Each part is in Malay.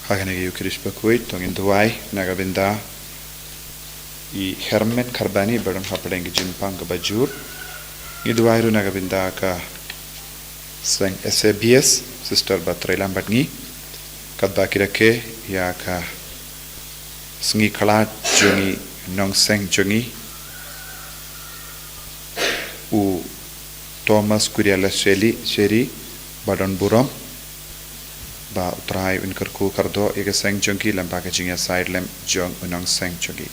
Haganege Eucharist Bakhuid, Tongin Duai, Nagabinda, I Hermet Karbani, Baron Hapadeng Jimpang Bajur, Iduairu Nagabinda ka Swang SABS, Sister Batrelam Batni, Kadbakirake, Yaka Sngi Kalat, Jungi, Nong Seng Jungi, U Thomas Kuriala Sheri, Badon Burom, ba utrai unkarku kardo ega seng chunki lampa ka jinga side lamp jong unong seng chunki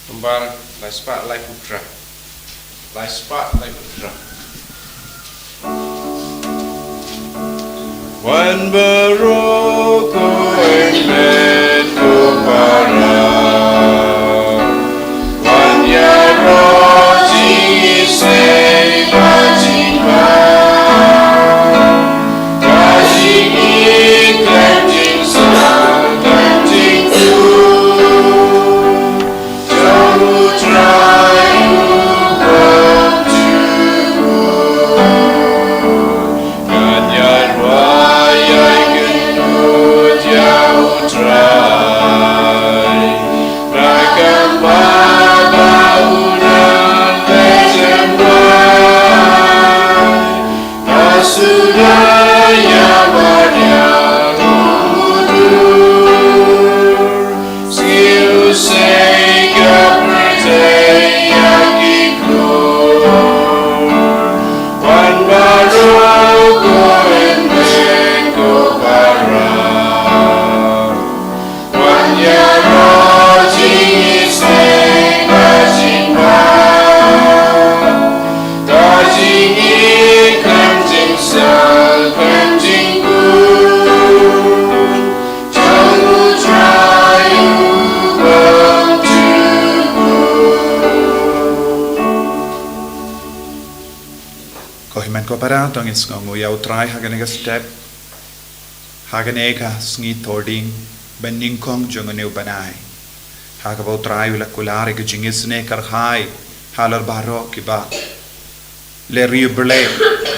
Kembar Laispa Lai Putra Wan Baroko Emet Kopara Wan Yaroji Sei Bajimba Kajing Iklan Jinsang Kanjing Tu Jamu Trayu Kohimen ko para tongin sngongu ya utrai haganega step haganega sngi tording bending kong jongane banai hagaba utrai wala kulare ge jingisne karhai halar baro kiba le riuble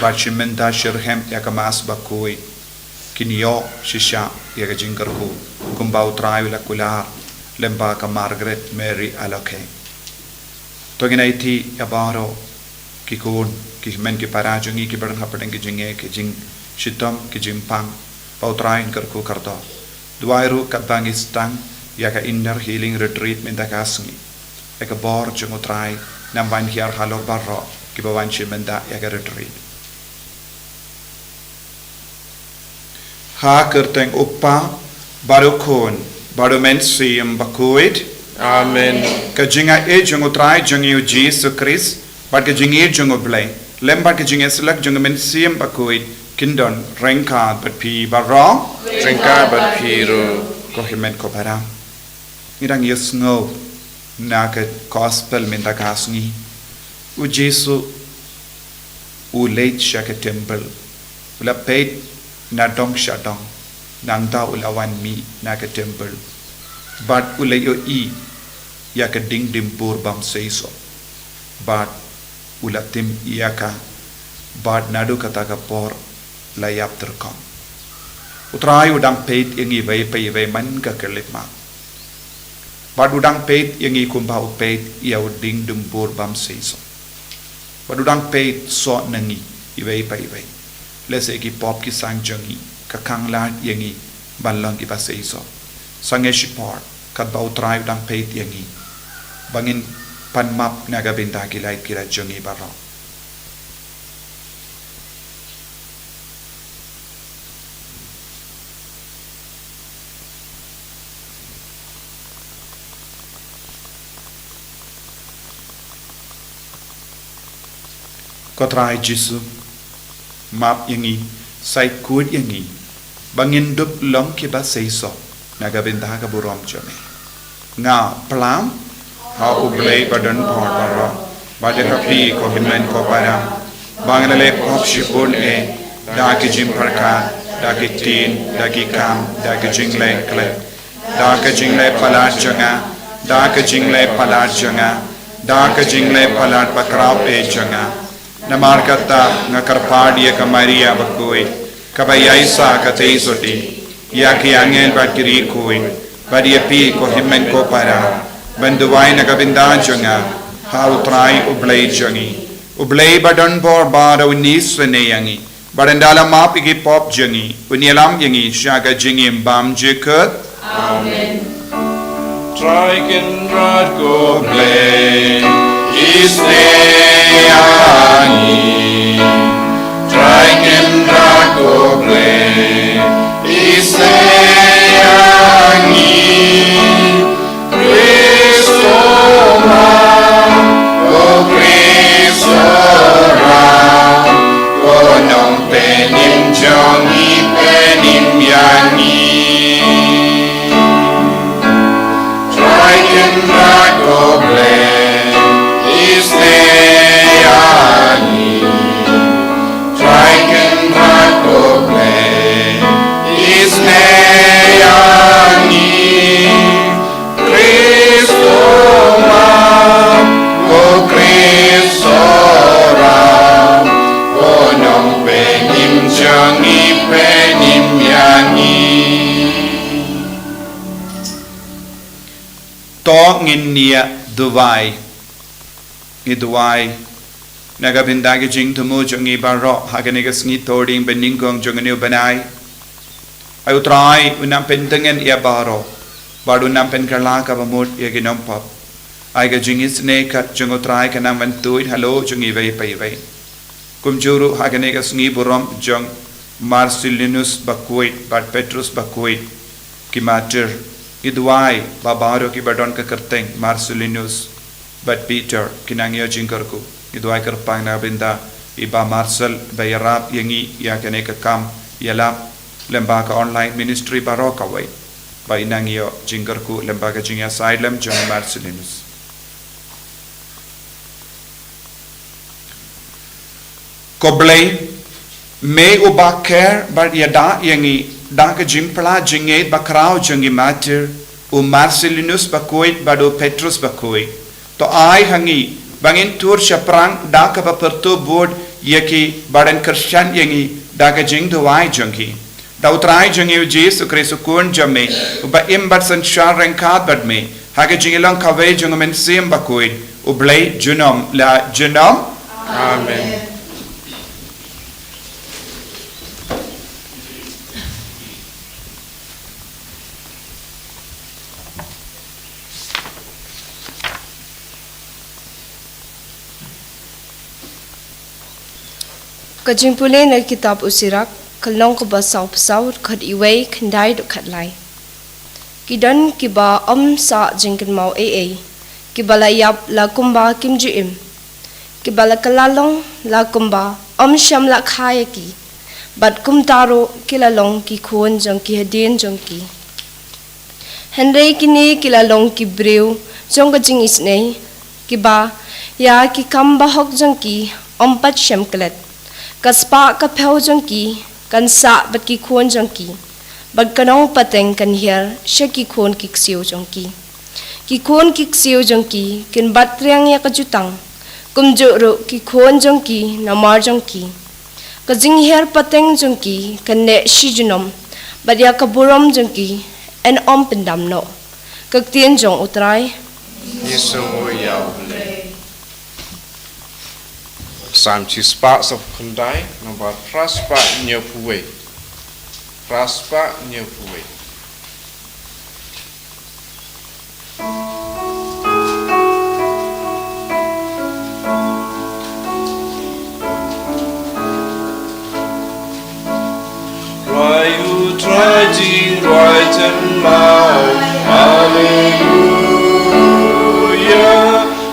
bachimenta shirhem yakamas bakui kinyo shisha yaga jinkarku kumba utrai wala kular lemba ka Margaret Mary Aloke tonginaiti yabaro kikun ki men ki para jungi ki baran hapadeng ki jinge ki jing shitom ki jimpang pautrain karku karto duairu katbang istang yaka inner healing retreat menda kasngi eka bor jungutrai nam van hiar halor barro ki bawan menda yaka retreat ha kerteng uppa barukon barumen siem Bakhuid Amen ka jinga e jungutrai jungi Jesus Christ but ka jingi jungoblay lembar ke jinge selak jungamen siem Bakhuid kindon rengka but pi barong Rengka bat piru kohimen ko para irang yesngo na ke gospel minta kasni u Jesu u late shaka temple ula paid na dong shadong nang da ula wan mi na ke temple but ula yo I ya ke ding dim pur bam seiso but ulatim iaka bad nadu kata ka por layap terkong utrai udang peit ingi vai man ka kelip ma bad udang peit ingi kumba upeit ia uding dumbur bam seiso bad udang peit so nangi vai lese ki pop ki sang jangi ka kangla ingi ballang ki ba seiso sange shipor kat ba utrai udang peit ingi bangin panmap naga binta kilai kira jongi baro kotrai Jesu map yangi sai kud yangi bangin dup long kiba seiso naga binta ka burom jome nga plam ha ublay badan por baro Bade kapi ko himen ko para bangale pop shipun daki jing parkat, daki tin, daki kam, daki jing le klep, daki jing le palat janga, daki jing le palat janga, daki jing le palat bakrau pe janga. Namar kata ngakarpadi ka Maria Bakhuid, kabayaisa ka teisoti, yaki angel bakiri kui, badiapi ko himmen ko para, banduway na kabinda janga, hautray ublay jangi. Ublay badan bor bada unis veneyangi, badandala map igi pop jangi, unialam yangi shaga jingi mbam jikut. Amen. Triken rad go blay, isneyangi. Triken rad go blay, isneyangi. Cristo ma, go Cristo ra, go nong penim jongi penim yangi. Triken rad go blay, isneyangi. Triken rad go blay, isneyangi. Cristo ma, go Cristo ra, go nong penim jongi penim yangi. To nginia duway, iduway, nagabindagi jing tumu jongi baro, haganigas ngi tording beningkong jongani banay. Ayu try unam pentengen ia baro, baru unam pen karlaka bamut ia ginompap. Ay ga jingis nekat jongo try kanam vantuit halo jongi vay pay vay. Kumjuru haganigas ngi burom jong Marcellinus Bakhuid, Bat Petrus Bakhuid, kimatir. Iduay babaro ki badon ka kerteng Marcellinus Bat Peter kinangyo jingkarku. Iduay kerpang na binda iba Marcel bayarap yangi ya kene ka kam yalap lembaga online ministry baroka way. Ba inangyo jingkarku lembaga jingya asylum jong Marcellinus. Koblay may ubaker bar yada yangi da ka jimpla jinge bakrao jangi matir u Marcellinus Bakhuid badu Petrus Bakhuid to ai hangi bangin tur shaprang da ka paperto board yaki badan Christian yangi da ka jing do ai jangi da utrai jangi Jesus Christ kun jamme ba imbat sanchar renkat bad me haga jingilang kawe jangamen sim Bakhuid u blay junom la junom. Amen. Kajimpule na kitab usirak kalong ko basaw pasaw kat iway kanday do katlay. Kidan kiba sa jingkan mau kibala yap la kumba kimjiim. Kibala kalalong la kumba syam la khaya ki. Bat kumtaro kilalong ki kuon jong ki hadin jong ki. Henry kini kilalong ki brew jong kajing isnay. Kiba ya ki kamba hok jong ki pat syam kalat. Kaspa ka pheu jong ki kan sa bat ki khon jong ki bad kanong pateng kan hier she ki khon ki xiu jong ki khon ki xiu jong ki kin bat riang ya ka jutang kum jo ro ki khon jong ki namar jong ki ka jing hier pateng jong ki kan ne shi junom bad ya ka burom jong ki en pendam no ka tien jong utrai Yesu yau Sam chispa of kundai nomor praspa nyopuwe. Praspa nyopuwe. Rayu trajing right and loud. Hallelujah.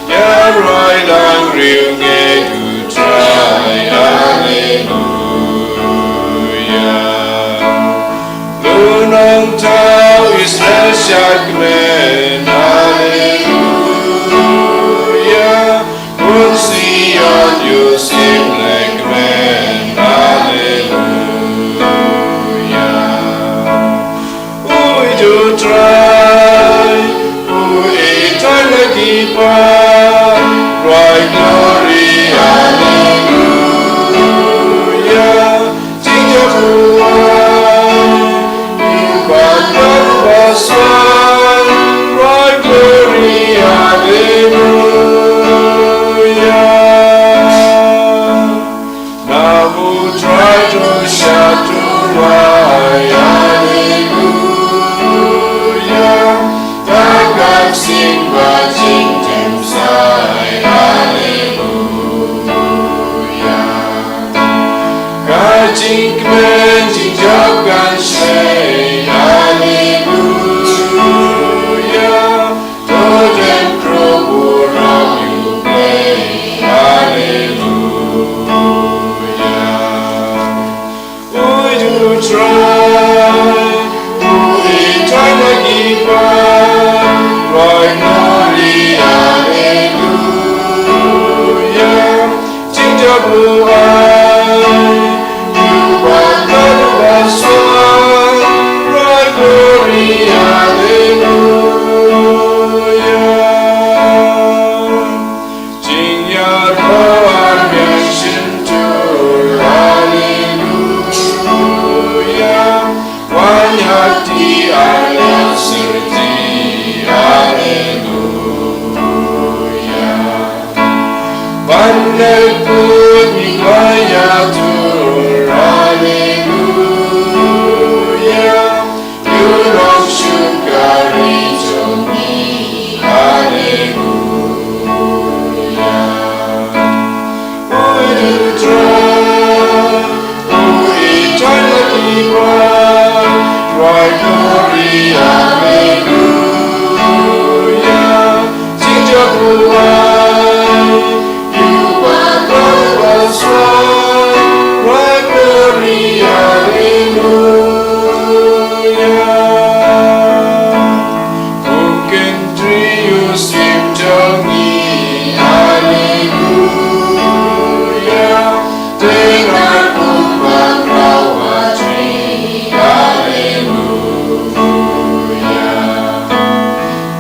Ya rai lang riu nge Lunong tau Israel syakmen Hallelujah Kun Sion Yusim lekmen Hallelujah try to shout to right, hallelujah. God can sing watching them side, hallelujah. God jing men jing job can say, hallelujah. Toad and crow who round you play, hallelujah. Would you try? Would you try to give up? Right glory, hallelujah. Change your blue eye. You are God of us one. Right glory, hallelujah. Jing your roar, mission to hallelujah. One yati alasirti, hallelujah. Bandel put mingaya to hallelujah. You don't sugar to me, hallelujah. Would you try? Would you try to keep on? Right glory, hallelujah. Sing your blue eye. You are God of us one. Right glory, hallelujah. Who can tree you seem to me, hallelujah. Dengar kumbang rawa tree, hallelujah.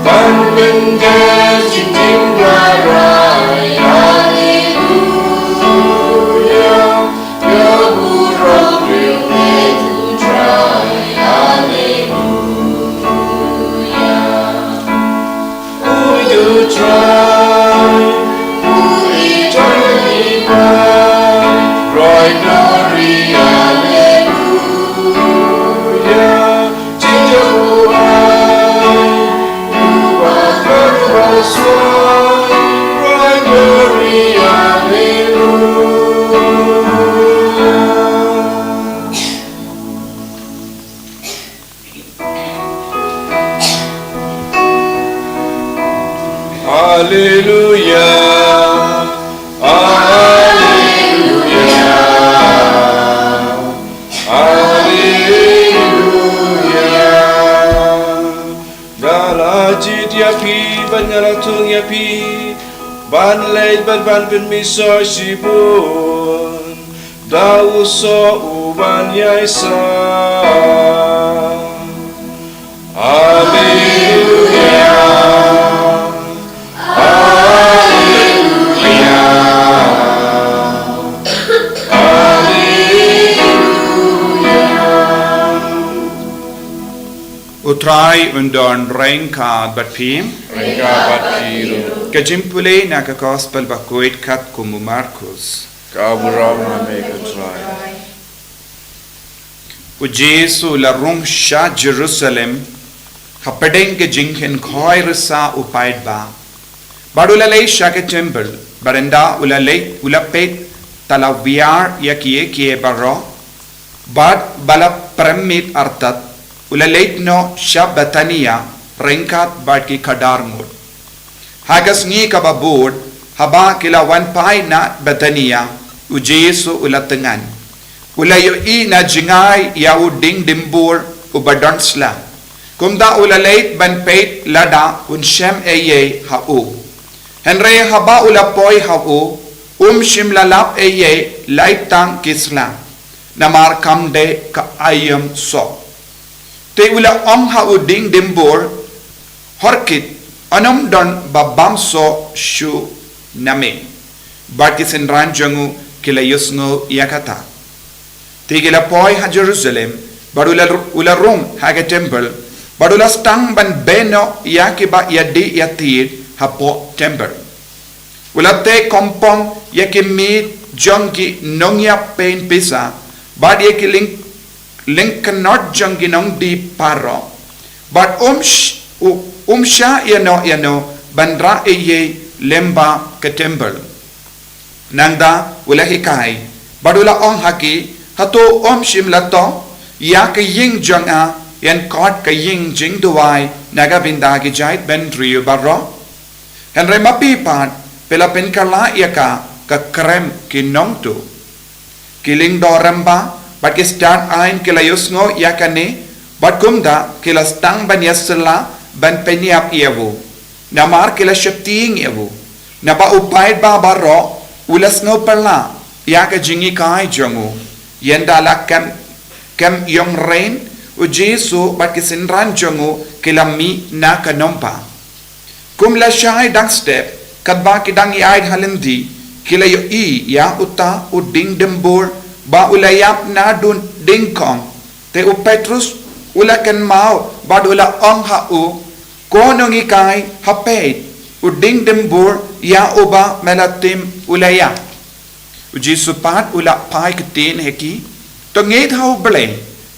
Ban benden jinjing barai, hallelujah. Yo burung real made to try, hallelujah. Would you try? Would you try to keep on? Right glory, hallelujah. Change your blue eye. You are God of us one. Right glory, hallelujah. Hallelujah. Hallelujah. Hallelujah. Dalajit yapi banyalatung yapi ban leit ban mi so shibun dau so uban yaisa. Hallelujah. Utrai undon rengka batpim. Rengka batpiru. Kajimpule naka gospel Bakhuid kat kumu Markus. Kaburam na make a try. O Jesu la rum sha Jerusalem hapadeng ke jinken khoi rasa upaid ba. Badula lei sha ke temple barenda ula pet tala viar yakie baro. Bad bala premit artat ula leit no sha Betania rengkat bad ki kadarmur. Hagas ngi kababud haba kila wan pai na Betania u Jesu ula tengan. Ula yu i na jingai ya u ding dimbur u badonsla. Kumda ula leit ban peit lada un shem eye ha u. Henry haba ula poi ha u shim lalap eye lait tang kisla. Namar kamde ka ayam so. Te ula ha u ding dimbur horkit anam don babam so shu name. Barkisin ranjangu kila yusngo yakata. Tigila poi ha Jerusalem, badula ula rum haga temple, badula stang ban beno yakiba yadi yatir ha po temple. Ula te kompong yakimit jongki nong ya pain pisa but ye ki link cannot jongki nong di paro but sha yano bandra ye lemba ke temple nangda ula hikai badula ong haki hato shimla to ya ke ying jonga yan kot ke ying jing duwai naga binda ki jait ben rio barro henry mapi pat pela pen kala yaka ka krem ki nong tu kiling doramba but ki start ain kilayus ngo yakane but kumda kila stang ban yasla ban peniap yevu namar kila shapting yevu naba upait ba barro ulas ngo perla yaka jingi kai jongu yendala kem yong rain u jesu but ki sinran jongu kila mi na kanompa kum la shai dang step kadba ki dang yai halindi kila yo I ya uta u ding dembur ba ulayap na dun ding kong te u petrus ula kan mau ba ula ong ha u konong ikai hapet u ding dembur ya uba melatim ulayap u jesu pat ula pai ketin heki to ngeit hau ble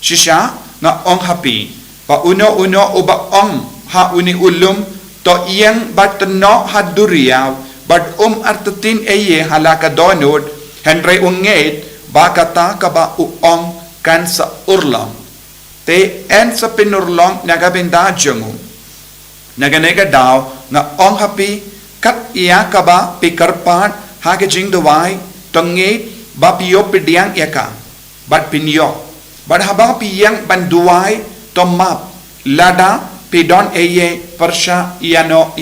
shisha na ong hapi pa uno uba ong ha uni ulum to iyang batno haduriyaw but artatin eye halaka donod henry unget bakata kaba uong kan sa urlong te en sa pinurlong nagabinda jongu naganega daw na ong hapi kat iya kaba pikarpat hage jing dawai tonget ba piyo pidiang yaka but pinyo but haba piyang banduai tomap lada pidon eye persha yano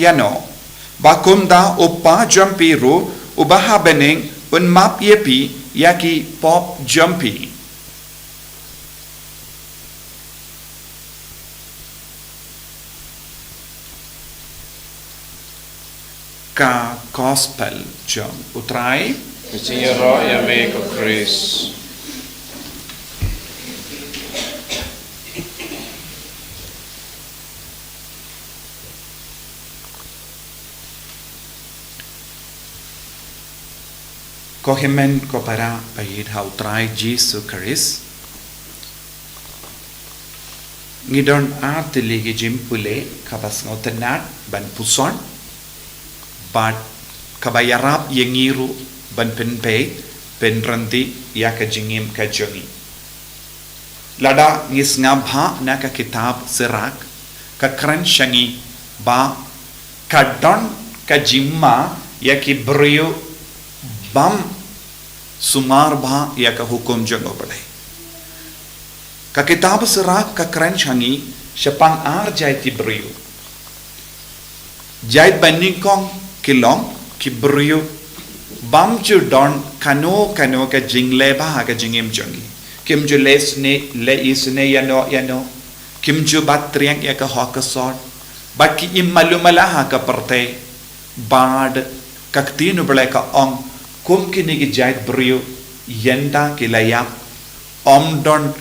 bakumda upa jampiru ubaha bening un map yepi yaki pop jumpy ka gospel jom utrai Signora yame ko Chris. Kohemen ko para pahit hautrai Jesu Christ ngidon artili gi jimpule kabas ngotenat ban puson bat kabayarap yengiru ban penpe penranti yaka jingim ka jongi lada ngis ngabha na ka kitab serak ka kran shangi ba kadon ka jimma yaki brio bam sumar bha ya ka hukum jango padai ka kitab serak ka kran shangi shapang ar jai ti brio jai baning kong kilong ki brio bam chu don kano ka jingle ba ka jingim jangi kim ju lesne le isne yano kim ju batriang ya ka hokasot baki immalumala ha ka parte bad kaktinu bele ka ong kum kini ki jait brio yenda kilaya omdon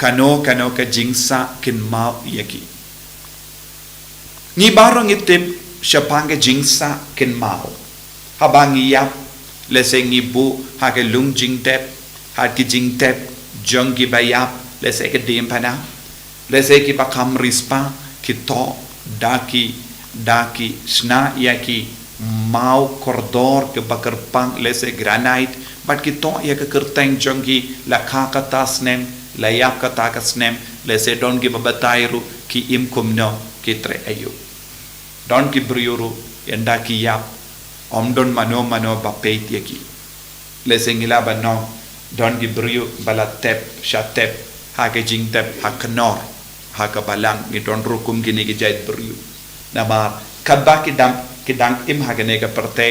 kano ka jingsa kin mau yaki ni barong itip syapanga jingsa kin mau habang yap lese ngibu ha ke lung jing tep ha ki jing tep jong ki bayap lese ke dim pana lese ki pakam rispa ki to daki sna yaki mau koridor ke bakarpang lese granite but kito ya ke kerteng jongki la kakata snem la yap kata ka snem lese don ki babatairu ki im kumno ki tre ayu don ki briuru yanda ki yap omdon mano bapet yaki lese ngila bano don ki briu bala tep shatep ha ke jing tep ha knor ha ka balang ni don rukum gini ki jait briu namar kabba ki dang im hagane ka parte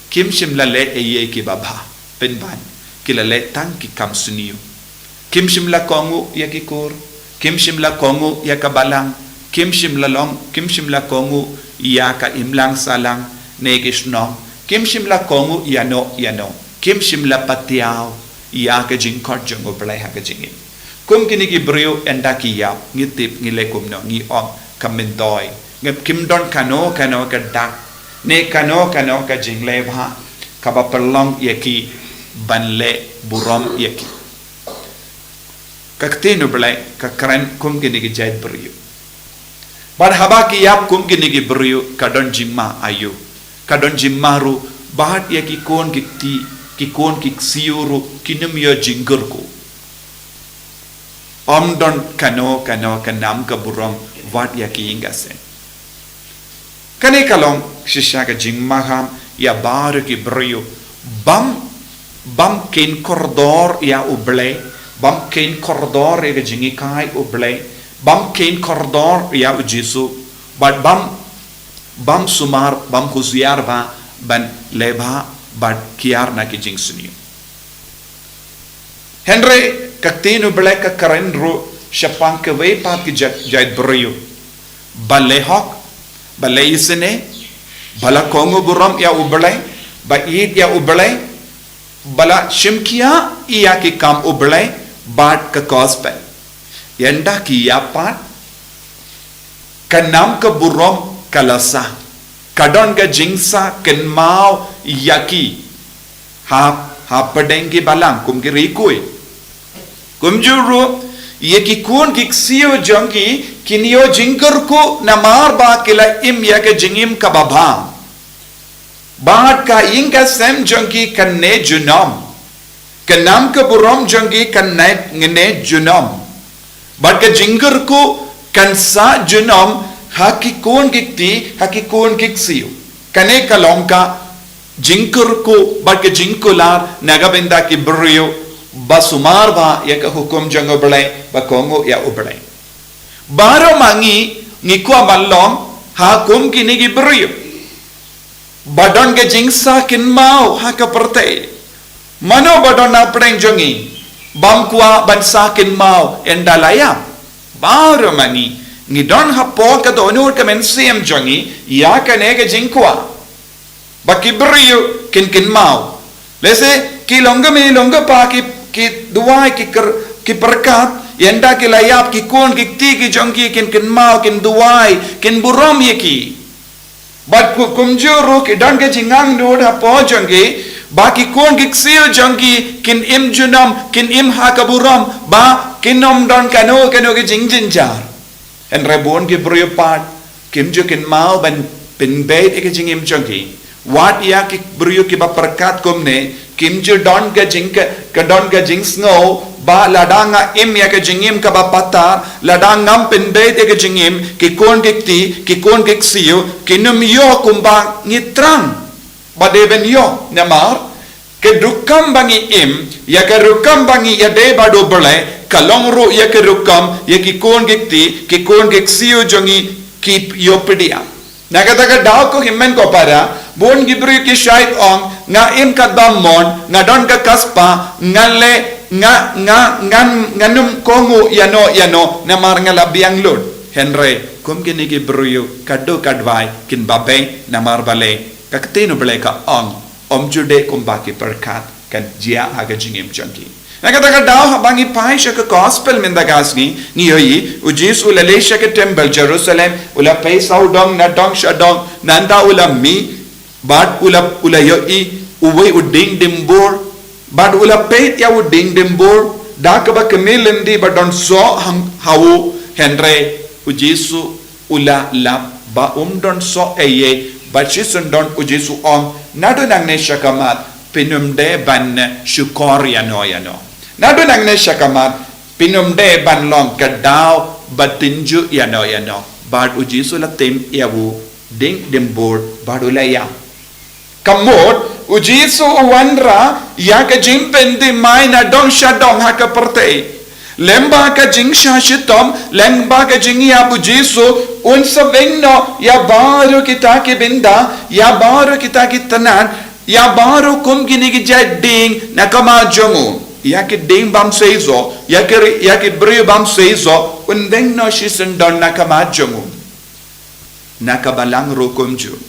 kim shimla le eye ki babha penban kila le tang ki kam suniu kim shimla kongu ya ki kur kim shimla kongu ya ka balang kim shimla kongu ya ka imlang salang ne kishno kim shimla kongu yano kim shimla patiao ya ka jingkot jongo blai ha ka jingin kum kini ki brio enda ki ya ngitip ngile kumno ngi om kamendoi ngep kim don kano ka dak ne kano ka jingle bha kaba perlong yaki banle buram yaki kaktinu bele kakran kum gini gi jait beriu bad habaki yap kum gini gi beriu kadon jimma ayu kadon jimmaru bahat yaki kon gikti ki kon kik siuru kinum yo jingurku don kano kanam ka buram wat yaki ingasen kane kalong shisha ka jingma ham ya baru ki beriu bam ken koridor ya uble bam ken koridor ya jingi kai uble bam ken koridor ya ujisu but bam sumar bam kuziar ba ban leba bad kiar na ki jing sunio henry kaktinu black ka karen ro shapang ke way pat ki jait brio balle hok balle isene bala kongo buram ya uble ba id ya uble bala shimkia iya ki kam uble bad ka gospel yenda ki ya pat kanam ka buram kalasa kadon ka jingsa ken mau yaki ha padengi balang kum ki rikui kum juru yaki kun ki ksio jongi kinio jingkar ko namar ba kila im ya ke jingim ka baba baat ka inga sem jongi kanne junam kanam ka buram jongi kanne ngene junam bat ka jingkar ko kansa junam hakikun kiksiu kane kalongka jingkurku barke jingkular nagabenda ki brio basumar ba yaka hukum jango bele ba kongo ya ubele baro mangi ngikwa ballom hakum kini ki brio badon ke jingsa kin mau haka perte mano badon na preng jongi bamkwa bansa kin mau endalaya baro mangi ngidon hapo ka donur ka mensiem jongi ya kanega jingkwa bakibriyo kin mau lese ki longa pa ki duai ki perkat yenda ki layap ki kun ki ti ki jongi kin mau kin duai kin buram yeki bat kumjuru ki don ke jingang dod hapo jongi ba ki kun ki sil jongi kin im junam kin im hakaburam ba kinom don kano ki jingjinjar en rebon ki brio pat kim jo kin mau ban pin bait ek jingim jongi wat ya ki brio ki ba perkat komne kim jo don ka jing snow ba ladanga im ya ka jingim ka ba patar ladangam pin bait ek jingim ki kon ki ksiu kinum yo kumba ngitrang ba deben yo namar ke dukam bangi im ya ka rukam bangi ya de ba do bole kalong ro ya ke rukam ya ki kon ksiu jongi ki yo pedia nagataga daw ko himmen ko para bon gibri ki shait ong nga im ka damon nga don ka kaspa ngale nganum kongu yano na mar nga labiang lod henry kum kini gibri kaddo kadwai kin babe na mar bale kaktino bale ka ong jude kum baki perkat kan jia aga jingim jongi nagataga daw habangi pai shaka gospel mendagasni niyoi ujis ulalesha ke temple Jerusalem ula paisau dong na dong shadong nanda ula mi bad ula yoi uwe uding dimbor bad ula peit ya uding dimbor dakaba kemelendi badon so hawu henry ujisu ula lap ba don so eye bachisun don ujisu on nadu nangne shakamat pinumde ban shukor yano nadu nangne shakamat pinumde ban long kadaw batinju yano bad ujisu la tem yawu ding dimbor badula ya kamot ujisu wanra ya ka jimpendi mai na dong shadong haka perte lemba ka jing shashitom lemba ka jing ya ujisu unsa vengno ya baru kita ki binda ya baru kita ki tanan ya baru kum gini ki jadding nakama jongu ya ki ding bam seizo ya ki bri bam seizo un vengno shisendon nakama jongu nakabalang rukumju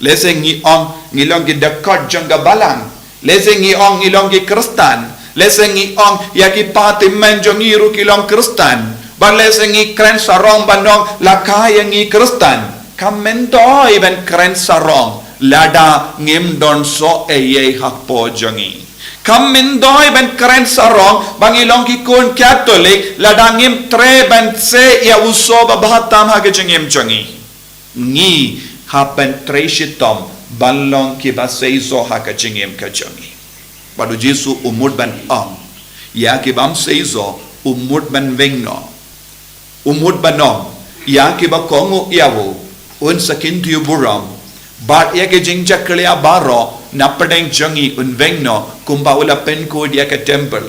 lese ngi ong ngilong ki dekat jangga balang lese ngi ong ngilong ki kristan lese ngi ong yaki pati menjongi ru kilong kristan ban lese ngi kren sarong banong lakaya ngi kristan kamento iben kren sarong lada ngim don so eye hakpo jongi Kam mindoi ben keren sarong bangilong ki kun Catholic ladangim tre ben se ya uso babatam ha gejengim jangi ngi hapen tre shitom balong ki ba seizo ha gejengim ka jangi padu Jesu umud ben ya ki bam seizo umud ben vengno umud banom ya ki ba kongu yawo un sakin tu buram bat ya ke jingja klia baro napadeng jangi un vengno kumba ula pen ko dia ke temple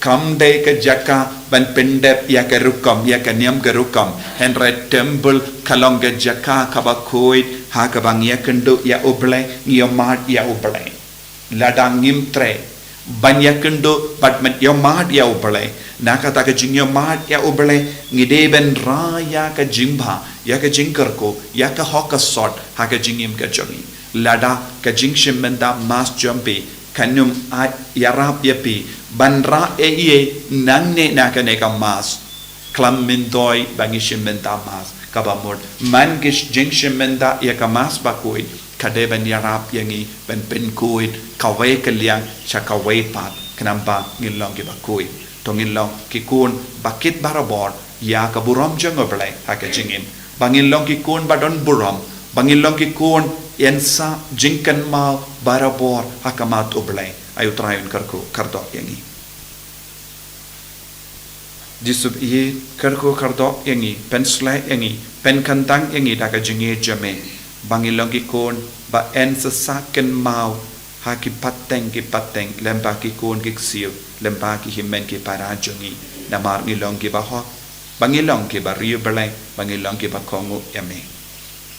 kam de ke jaka ban pendep ya ke rukam ya ke niam ke rukam henre temple kalong ke jaka Bakhuid ha ka bang ya kendo ya oble ngiyomat ya oble ladang ngim tre ban ya kendo bat met yomat ya oble nakata ke jingyomat ya oble ngideben ra ya ke jimba ya ke jingkerko ya ke hokasot ha ke jingim ke jangi lada ke jingshim menda mas jumpi kanum at yarap yapi banra eye nangne nakane ka mas klam mindoi bangishim menda mas kabamod man gish jingshim menda ya ka mas Bakhuid kade ban yarap yangi ban penkuid kawe kaliang chakawe pat kanamba ngilong ki Bakhuid tongilong ki kun bakit barabor ya ka buram jangoble ha ke jingim bangilong ki kun badon buram bangilong ki kun yensa jingkan mau barabor hakamat oblay ayu trayun kardo yangi disub iye kardo yangi pensle yangi pen kantang yangi daga jinge jame bangilong ki kon ba ensa saken mau haki pateng lemba ki kon ki siu lemba ki himen ki parajongi namar ngilong ki ba ho bangilong ki ba riu belay bangilong ki ba kongo yame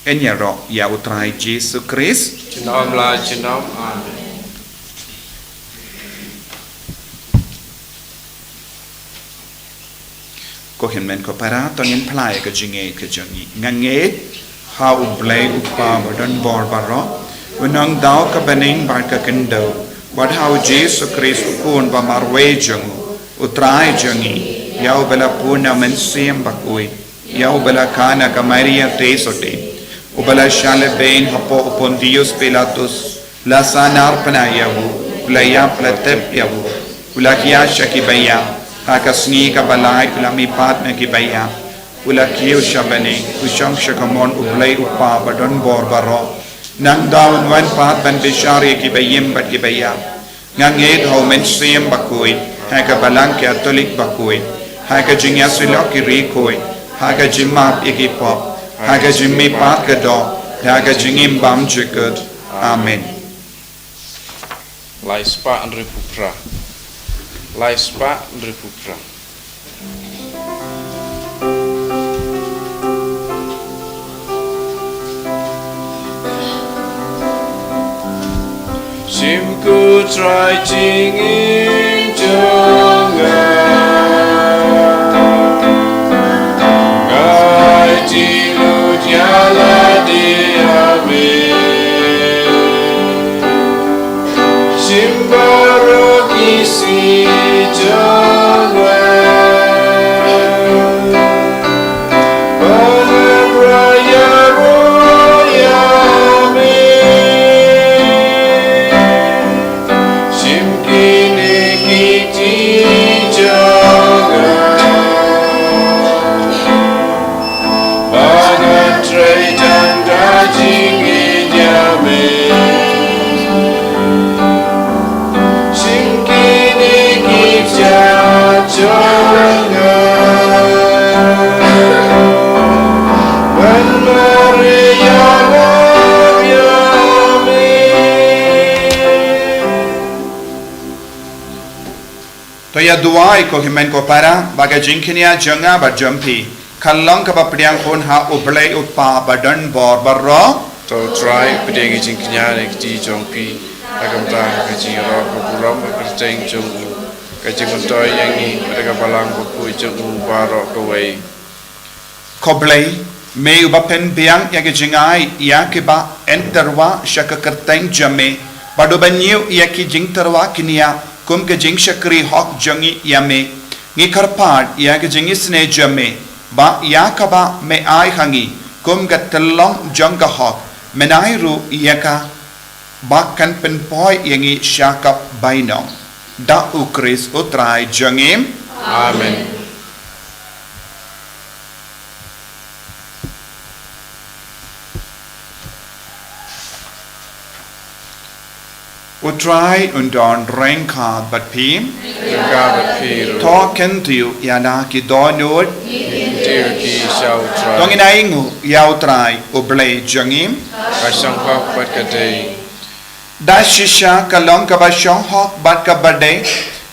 Enyaro ya utrai Yesus Kristus. Cinom la cinom amen. Kohin men ko para tongin play ke jinge ke jangi ngange ha ublay upa bodon bor baro unang daw ka bening bar ka kendo wad how Yesus Kristus kun ba marwe jangu utrai jangi ya ubela puna men sim Bakhuid ya ubela kana ka Maria tesote ubala shale bain hapo upon Dios Pilatus la sanar panayahu ulaya platep yahu ulakia shakibaya hakasni ka balay ulami pat na kibaya ulakiyo shabane ushang shakamon ublay upa badon bor baro nang dawn wan pat ban bishari kibayim bat kibaya nganged ho mensiyam Bakhuid haka balang Catholic Bakhuid haka jingasilok kirikoy haka jimat ikipop Haga jimmi pat gado, haga jingim bam jikut. Amen. Lai spa andre pupra. Lai spa andre pupra. Simku try jingim jangan. Yala diame Simbaro kisi jangwe Balabraya royame Simkine kiti jangwe To ya duai ko himen ko para baga jinkinia janga ba jumpi kallang ka papriang kon ha ublay upa badan bor barro to try pedeng jing knyare ti jongpi agam ta ka jing ro ko buram ka teng jong ka jing toy yang ni mereka balang ko ku jong baro ko wei koblay me ubapen biang ya ke jingai ya ke ba enterwa shaka kerteng jame bado banyu ya ki jing terwa kinia kum ke jing shakri hok jangi yame ngi karpad ya ke jing isne jame ba ya ka ba me ai hangi kum ga telong janga hok menai ru ya ka bahkan penpoi yangi syakap bainong da ukris utrai jangim Amen. utrai undon rengka bat pim Gabat piru. token tiu yana ki donod Tirki shall try. dongin aingu yau trai ublay jangim Kasang hok bat kadei. da shisha kalong ka ba shong hok bat ka bade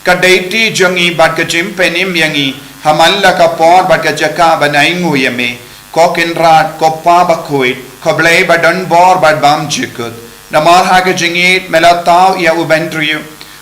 ka deiti jangi bat ka jimpenim yangi hamalla ka por bat ka jaka banaingu yame kokin rat ko pa bakhuid ko blay badan bor bat bam jikut namar ha ka jingit melatau ya ubendriu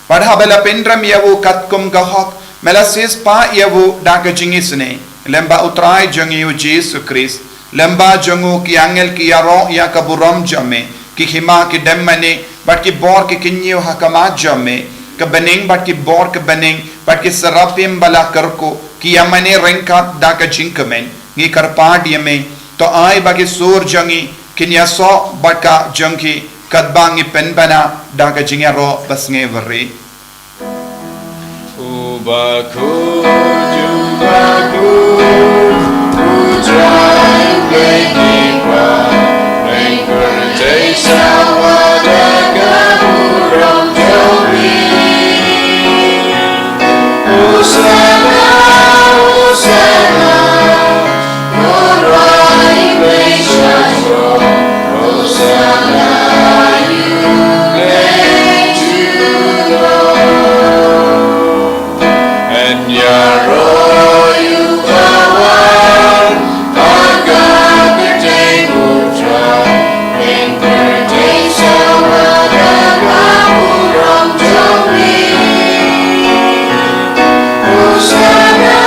bat habela pendram ya u katkum ka hok melasis pa ya u da ka jingisne lemba utrai jangi u Jesus Christ lemba jangu ki angel ki yaro ya ka buram jame ki hima ki demmane bat ki bor ki kinyo hakama jame ka bening bat ki bor ka bening bat ki sarapim bala karko ki yamane rengkat da ka jinkamen ngi karpad yame to ai ba ki sur jangi kinya so bat ka jangki kadbangi penbana da ka jingero basnge veri Bakhuid, Bakhuid, utrai genipa, rengkerte sawada kaburam jomi. Usana, usana, utrai genipa, usana, you let you know. And Yaro you kawan agak gede putra rengkerte sawada kaburam jomi. Usana,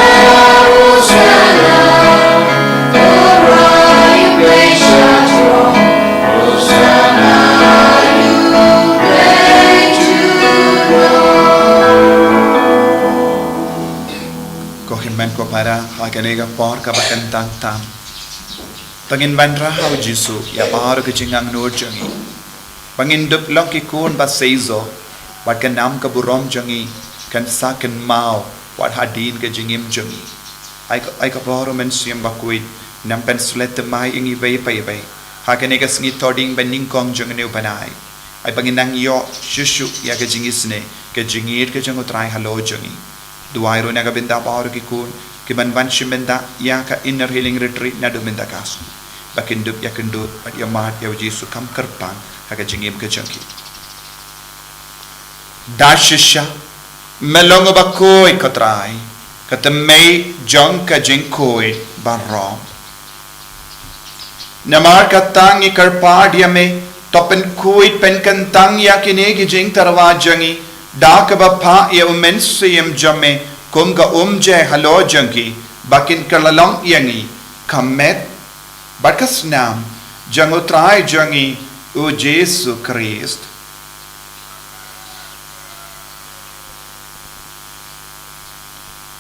usana, utrai genipa, usana, you let you know. kohimen ko para makanega por ka bakantang tam pangin bandra hau jisu ya par ka jingang nur jangi pangin dup long ki kun ba seizo wat kan nam ka burom jangi kan saken mau wat hadin ka jingim jangi ai ka boro men siam bakhuid nam pen slet mai ingi bay pai bay hakanega sngi toding bening kong jangne banai ai pangin nang yo shushu ya ka jingisne ka jingir ka jango trai halo jangi duairo naga benda power ki kun ki ban ban shimenda ya ka inner healing retreat na do benda kas bakin dup ya kendut pat ya mat ya jisu kam kerpan haga jingim ke jangki dashisha melong bakoi katrai katamei jong ka jingkoi barom namar katang i karpad ya me topen kuit pen kantang ya kine ki jing tarwa jangi dak bapa ya umensiyam jame kum ga umje halo jangi bakin kalalong yangi kamet bakas nam jangutrai jangi u Jesus Christ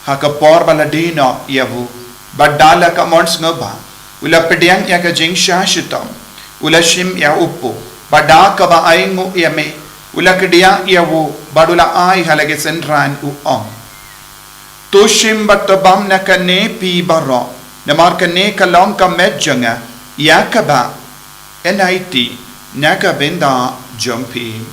hakapor baladino yavu badala ka mons ngaba ula pedyang ya ka jing shashitam ula shim ya upo badaka ba aingu yame ula kedia yavu badula ai halage senran u ong tushim batabam na kane pi baro namar kane kalong ka medjanga yakaba NIT naka benda jumping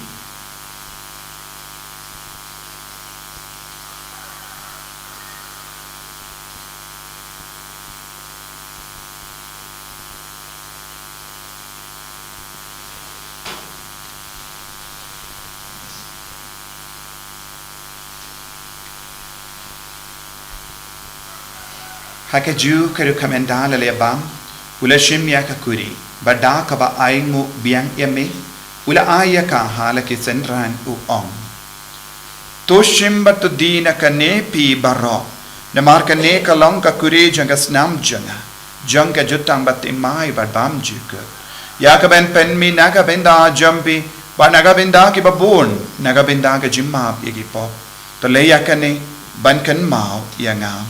hakaju karu kamendala lebam ula shim ya kakuri bada ka ba aingu biang yame ula aya ka halaki senran u ong to shim bat dina kane pi baro namar kane kalong ka kuri jangas nam janga janga jutang bat imai bam jika ya ka ben pen mi naga benda jampi ba naga benda ki babun naga benda ka jimma yagi pop to le ya kane ban kan mau yangam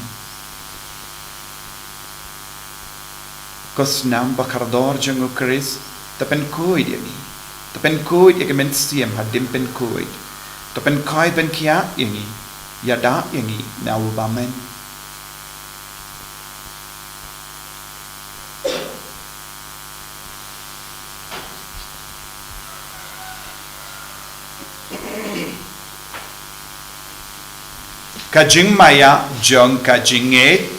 kos nam bakardor jango Chris tapen koi dia ni to pen kuit ya kemen siam hadim pen kuit to pen kai pen kia yangi ya da yangi na ubamen kajing maya jong kajing et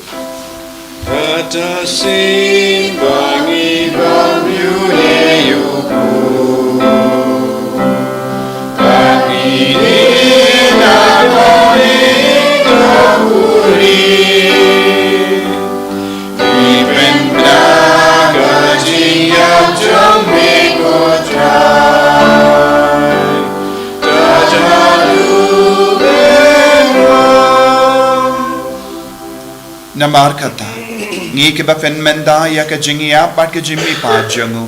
Kata simbangi bamyune yuku Kakini nakoni kahuri Ipenda kajing yang jombe kotrai Tajalu benwam namar kata ngi ke bafen menda ya ka jingia bat ke jimmi pa jangu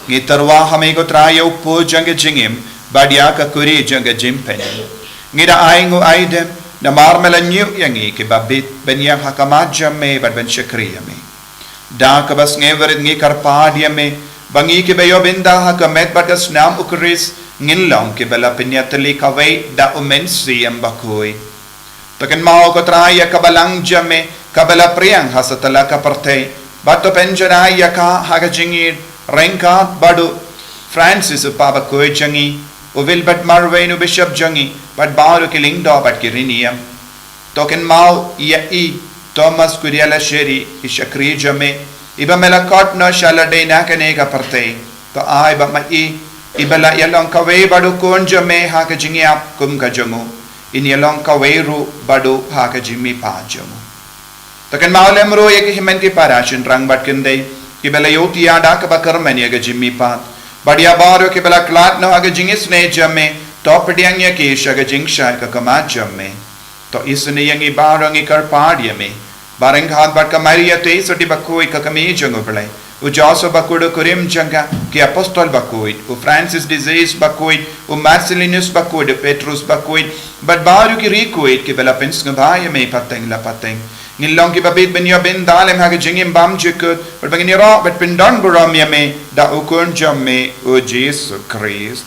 ngi tarwa hame ko trayo po jang jingim badia ka kuri jang jim pen ngi da aingu aidem na marmela nyu yangi ke babit benya hakama jamme bat ben shakriya me da ka bas ngi verit ngi karpadia me bangi ke bayo binda hakamet bat kas nam ukris ngin long ke bala penyatli kawai da umen siam bakoi takan mau ko traya kabalang jamme kabala priang hasatala kaparte bato penjana yaka haga jingir renka badu Francis upaba koi jangi uvil bat marvenu bishop jangi bat baru kiling do bat kiriniam token mau ya I Thomas Kuriala Sheri ishakri jame iba melakot no shalade na kane kaparte to ai ba ma I ibala yalong kawe badu kon jame haga jingi ap kum ka jangu in yalong kawe ru badu haga jimmi pa jangu takan maulem ro ye himen ki parashin rang bat kende ki bela yoti ada ka bakar men ye jimmi pat badia baro ki bela klat no aga jingis ne jamme top diang ye ki shaga jingsha ka kama jamme to isne yangi baro ngi kar padye me bareng hat bat ka maria te soti bakoi ka kami jango play u jaso bakudo kurim janga ki apostol Bakhuid u Francis disease Bakhuid u Marcellinus Bakhuid Petrus Bakhuid bat baro ki rikuid ki bela pens ngbaye me pateng la pateng ngilong ki babit ben yo ben dalem ha jingim bam jikut but bangin ro but pindon buram yame da ukun jamme o Jesus Christ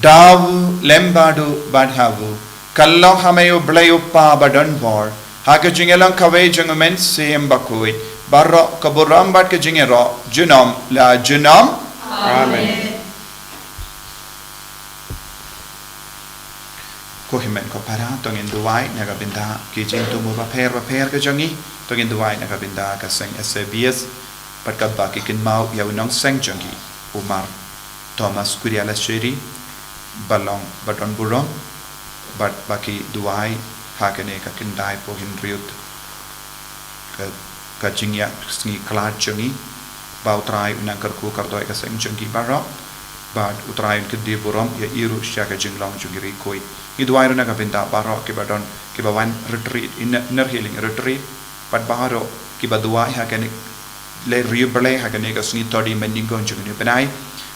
davu lembadu badhavu kallo hameyo blayo pa badon bor ha jingelang kawe jingumen sem Bakhuid barro kaburam bat ke jingero junom la junom Amen ko himen ko para tongin duwai naga binda ki jing tu mo ba per ka jangi tongin duwai naga binda ka seng SBS pat ka ba ki kin mau ya unong seng jangi Umar Thomas Kuriala Sheri balong badon burom bat baki duwai ha kane ka kin dai po hin riut ka jingya sngi klat jangi ba utrai unang kar ku kar doi ka seng jangi baro bad utrai ke di burom ya iru shaka jinglong jungiri koi idwairu na kabinda baro ki badon ki bawan retreat inner healing retreat but baro ki badua ha kan le rible ha kan ga sni todi mendingo jungni benai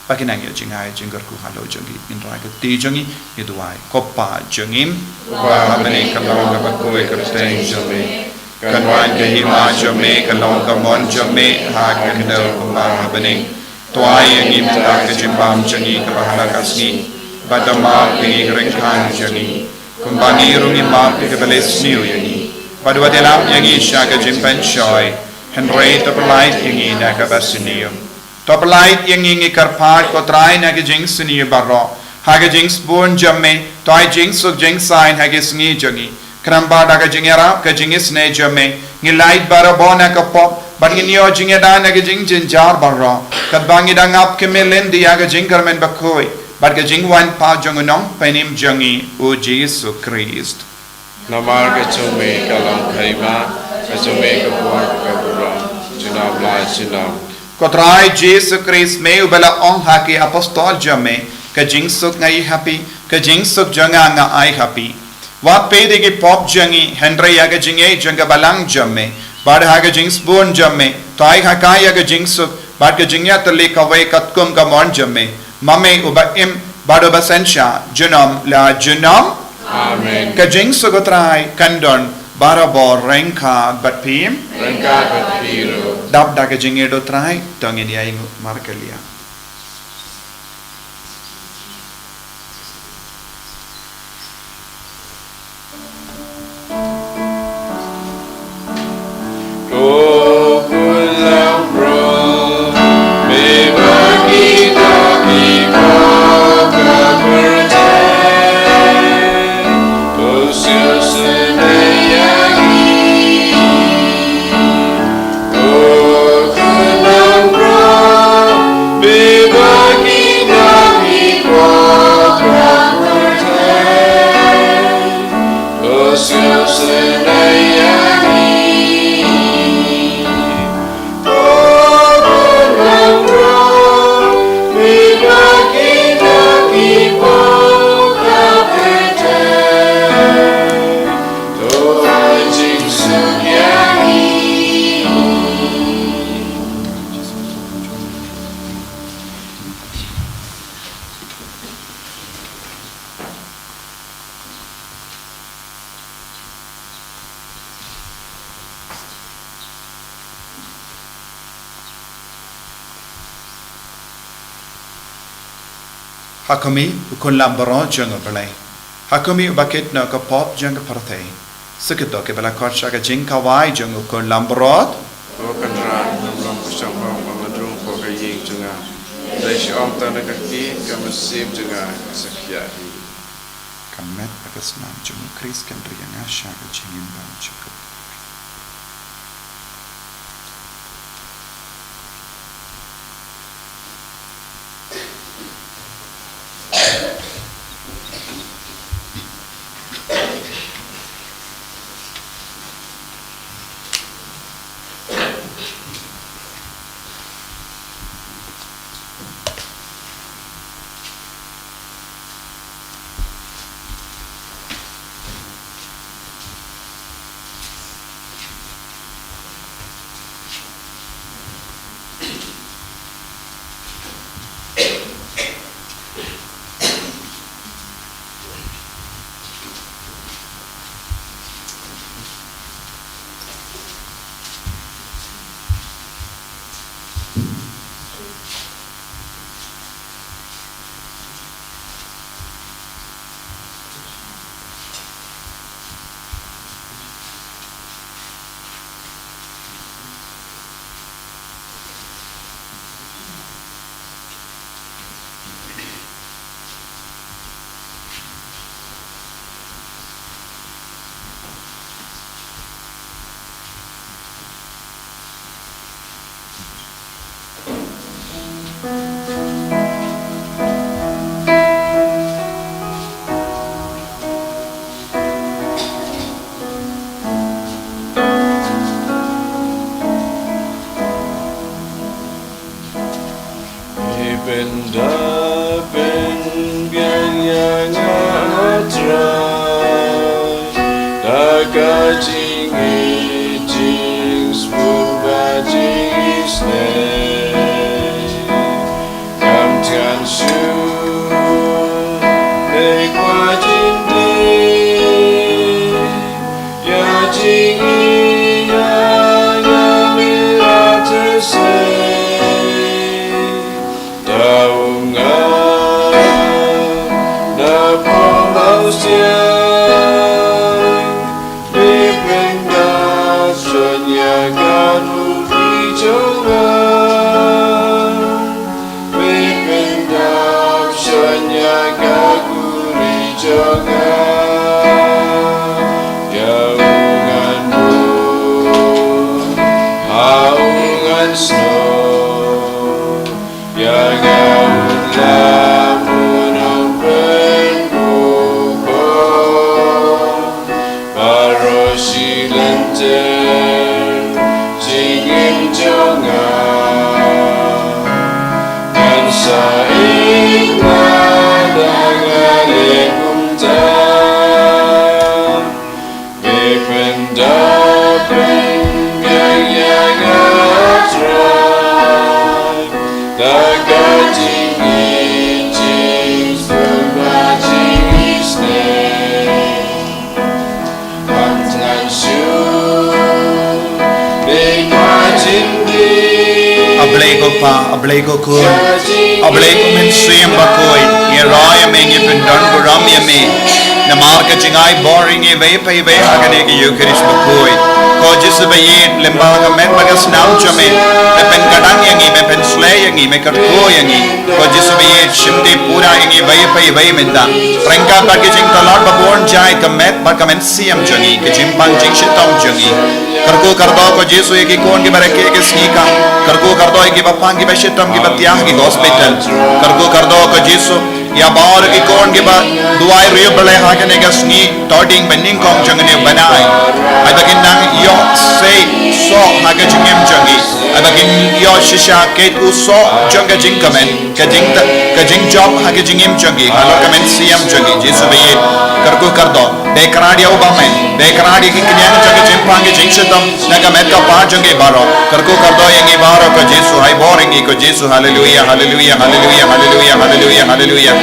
pakinang ya jingai jingar ku halo jungi indra ka ti jungi idwai koppa jungim Wa mane kalong ka bakoi ka teng jame Kanwan ka hima jame kalong ka mon jame ha kan da kumar bane Tuai yang imta ka jimbam jangi ka bahala kasni badama pingi rengkan jangi kumbani rungi ma ka beles niu yangi badwa delam yangi shaga jimpan shoy henry toplight yangi na ka basniu toplight yangi ngi karpat ko trai na ka jing sniu barro haga jing spoon jamme toy jing suk jing sign haga sngi jangi kramba daga jingera ka jingis ne jamme ngi light barabona ka pop Bangin yo jinge da na jing jin jar barra kat bangi da ngap ke melen dia ga jing karmen Bakhuid bat ga jing wan pa jong nong penim jangi o Jesus Christ Namar ka chume kalam khaima ka chume ka buar ka bura junab la junab kotrai Jesus Christ me ubala on ha ke apostol jamme ka jing suk ngai happy ka jing suk janga nga ai happy wa pe de ge pop jangi henry ya ga jinge janga balang jamme Bad haga jings bon jamme, toy hakaya ga jingsuk, bad ga jingya tali kawai katkum ga mon jamme, mame uba im bado basensha, junam la junam, Amen ka jingsuk utrai kandon, bara bor rengka bat pim Rangka Batpiro. dap daga jingedo trai tangin ya ingu markalia Hakumi ukun lambaro jungo belai. Hakumi bakit na ka pop jungo partay. Sekito ke bala korsha ka jing kawai jungo ukun lambarot. O kanran namlong kusang pang pamadrung po kaying junga. Dahil si om tanah kaki kamasib junga sakyahi. Kamet akas nam jungo kris kan riyang asya ka jingin bang cukup. Thank you. pa ablay ko kun ablay ko men siyam Bakhuid ye roy me ngi pendon guram ye me namar ka chingai boring ye ve pe ve agane ki Eucharist Bakhuid ko jis be ye lemba ka men bagas naw chame me pen kadang ye ngi me pen slay ye ngi me kat ko ye ngi ko jis be ye shimdi pura ye ngi ve pe ve menda prengka ba ki jing talot ba born jai ka met ba ka men siyam jangi ki jim bang jing shitom jangi करको कर दो को जीसु की कौन की बरके के स्नीका करको कर दो की बप्पा की बशितम की बत्याह की हॉस्पिटल करको कर दो को जीसु या बार की कौन की बा दुआई रियो बले हाकने का स्नी टॉटिंग बनिंग कौन जंगने बनाए अब कि नंग यो से सो हाके जिंगम जंगी अब कि यो शिशा के उसो जंग जिंग कमें के जिंग जॉब हाके जिंगम जंगी हालो कमें सीएम जंगी जीसु बे करको कर दो बेकराड़ी ओबामें बेकराड़ी की कन्यान जंग जिंपांगे जिंगशतम Naga met ka pa jenge baro karko kar do yengi baro ko Jesu hai boringi ko Jesu hallelujah hallelujah hallelujah hallelujah hallelujah hallelujah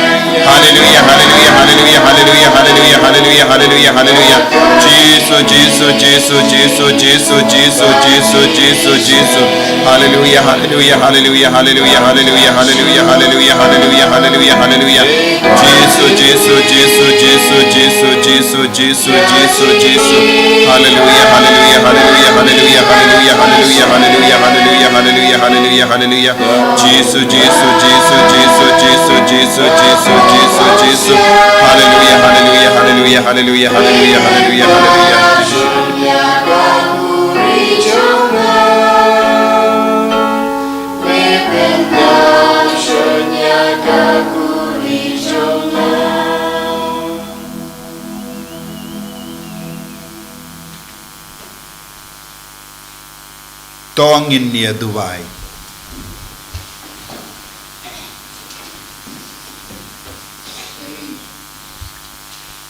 hallelujah hallelujah hallelujah hallelujah hallelujah hallelujah hallelujah hallelujah Jesu Jesu Jesu Jesu Jesu Jesu Jesu Jesu Jesu hallelujah hallelujah hallelujah hallelujah hallelujah hallelujah hallelujah hallelujah hallelujah hallelujah Jesu Jesu Jesu Jesu Jesu Jesu Jesu Jesu Jesu hallelujah hallelujah hallelujah hallelujah hallelujah hallelujah hallelujah hallelujah hallelujah hallelujah hallelujah Jesus Jesus Jesus Jesus Jesus Jesus Jesus Jesus Jesus hallelujah hallelujah hallelujah hallelujah hallelujah hallelujah hallelujah Tongin niya duway.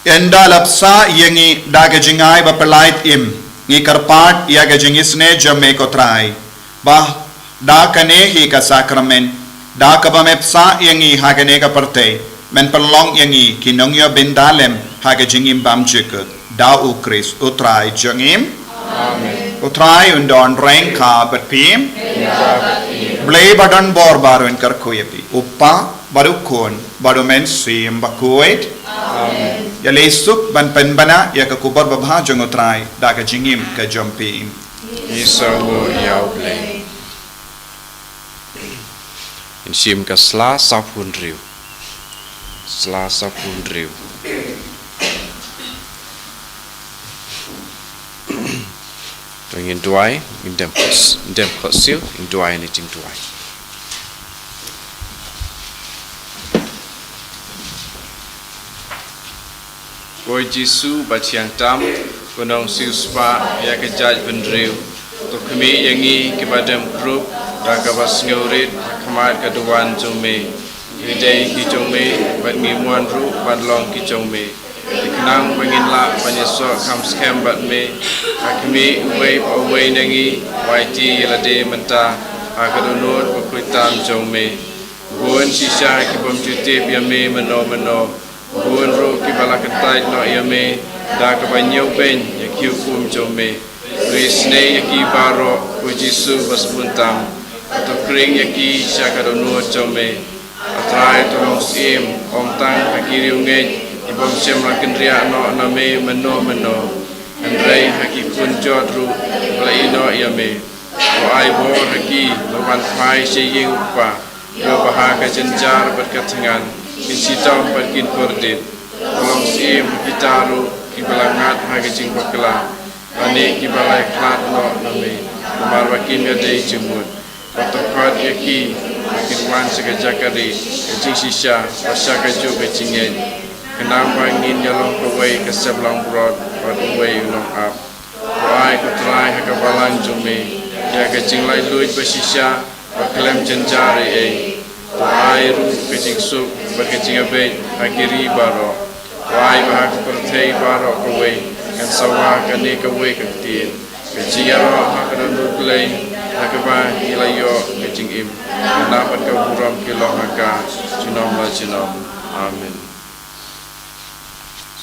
Endalap sa yengi daga jingay ba pelait im ngi karpat yaga jingisne jame ko trai ba da kanehi ka sakramen da ka ba mepsa yengi hagane ka parte men pelong yengi kinongyo bindalem haga jingim bam jikut da u Chris utrai jangim amen utrai undon reng ka betpim blay badan bor barun karkoyapi uppa barukon barumen sim Bakhuid amen ya lesuk ban penbana ya kakubar babha jongotrai da ka jingim ka jompi Isawo yau blay in sim ka sla sapun riu Tuang in duai in dem kosil in duai ni ting duai Boy Jesu baciang tam kunong siuspa ya ke jaj benriu to kami yangi ke badam group da ka bas ngaurit khamat ka duan jome idai ki jome bat ngi muan ru ban long ki jome ikanang bangin la panyeso kam scam bat me akmi way nangi waiti lade menta akadonot bakuitam jome buan sisa ki bom chute piame meno buan ro ki balakatai no yame da ka banyau ben yakiu kum jome krisne yaki baro ku Jesu baspuntam atau kring yaki sakadonot jome atrai tolong sim om tang akiri unge ibom sem lakin ria no name meno andrei haki kun jodru plaino yame o ai bo haki lawan phai seying upa yo bahaka jenjar berkatangan kin sitom berkin kordit tolong sim gitaru kibalangat haki jing bakla ane kibalai klat no name kumar wakin gade jemut protokol yaki makin wan segajakari jing sisa pasaka jo kecingen kenapa ingin nyalong kawai ke sebelang brod pada kawai unong up kawai kutrai hakabalan jume ya kecing lai luit bersisa berkelem jenjari kawai ru kecing sup berkecing abed akhiri baro kawai bahak pertai baro kawai kan sawah kani kawai ketin kecing aro hakadan duklai hakabah ilayo kecing im kenapa kau buram kilo haka cinom la cinom amin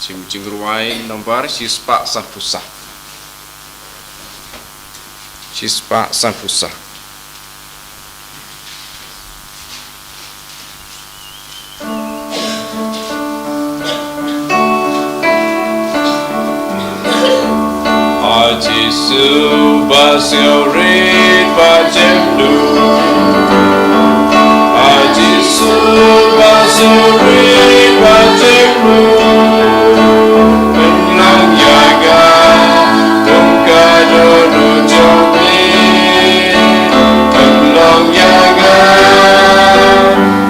Cingruai nomor sispa sanfusa Giêsu ba siêu rit ba chem lu Giêsu ba siêu rit ba chem lu bên lòng yaga tung ca do nu cho mi bên lòng yaga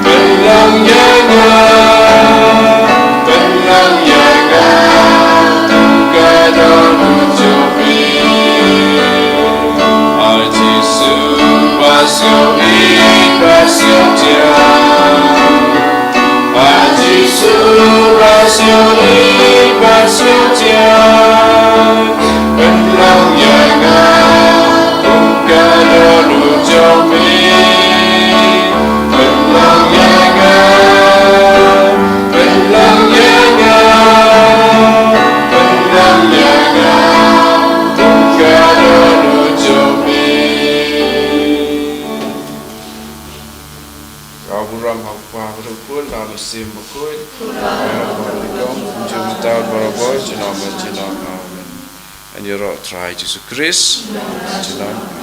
bên lòng yaga bên lòng yaga tung ca do nu cho mi Giêsu ba siêu rit ba siêu tia Giêsu ba siêu rit ba siêu tia bên lòng yaga tung ca do nu cho mi bên lòng yaga bên lòng yaga bên lòng yaga tung ca do nu cho mi Abraham hapa berukun lalu sim berukun jumpa tahun berapa jenama amen and you try Jesus Christ jenama